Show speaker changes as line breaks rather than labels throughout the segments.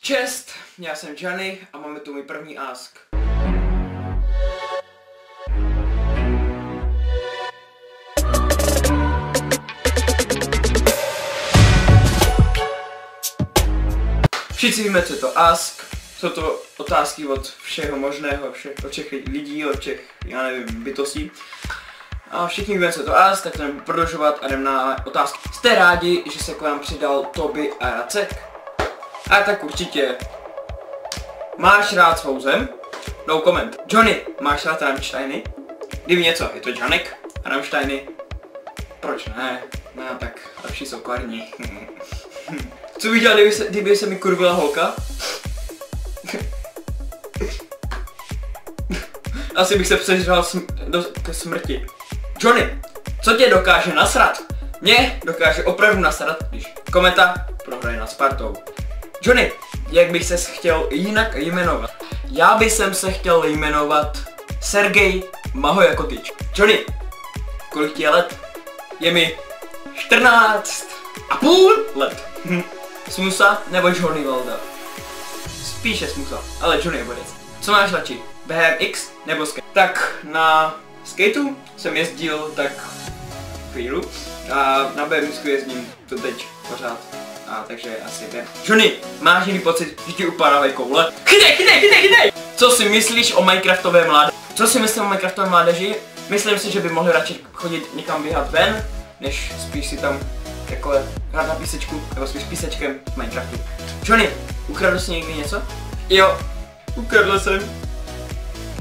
Čest, já jsem Johnny a máme tu můj první ask. Všichni víme, co je to ask. Jsou to otázky od všeho možného, od všech lidí, od všech, já nevím, bytostí. A všichni víme, co je to ask, tak to nebudeme prodlužovat a jdem na otázky. Jste rádi, že se k vám přidal Toby a Racek? A tak určitě. Máš rád svou zem? No comment. Johnny, máš rád Rammsteiny? Kdyby něco, je to Janek a Rammsteiny? Proč ne? No tak lepší jsou kvarní. Co bych dělal, kdyby se mi kurvila holka? Asi bych se přežral ke smrti. Johnny, co tě dokáže nasrat? Mě dokáže opravdu nasrat, když Kometa prohraje nad Spartou. Johnny, jak bych se chtěl jinak jmenovat? Já bych se chtěl jmenovat Sergej Mahojakotič. Johnny, kolik ti je let? Je mi 14,5 let. Smusa nebo Johnny Valda? Spíše Smusa, ale Johnny je bodec. Co máš radši? BMX nebo skate? Tak na skateu jsem jezdil tak chvíli a na BMXku jezdím to teď pořád. A takže asi ne. Johnny, máš jiný pocit, že ti upadávají koule? Chytej! Co si myslíš o Minecraftové mládeži? Co si myslím o Minecraftové mládeži? Myslím si, že by mohli radši chodit někam běhat ven, než spíš si tam takhle hrát na písečku, nebo spíš písečkem v Minecraftu. Johnny, ukradl jsi někdy něco? Jo, ukradl jsem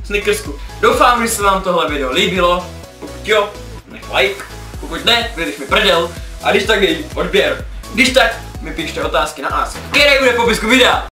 Snickersku. Doufám, že se vám tohle video líbilo. Pokud jo, nech like. Pokud ne, vydrž mi prdel. A když tak dej odběr. Když tak, mi pište otázky na ask, které bude v popisku videa.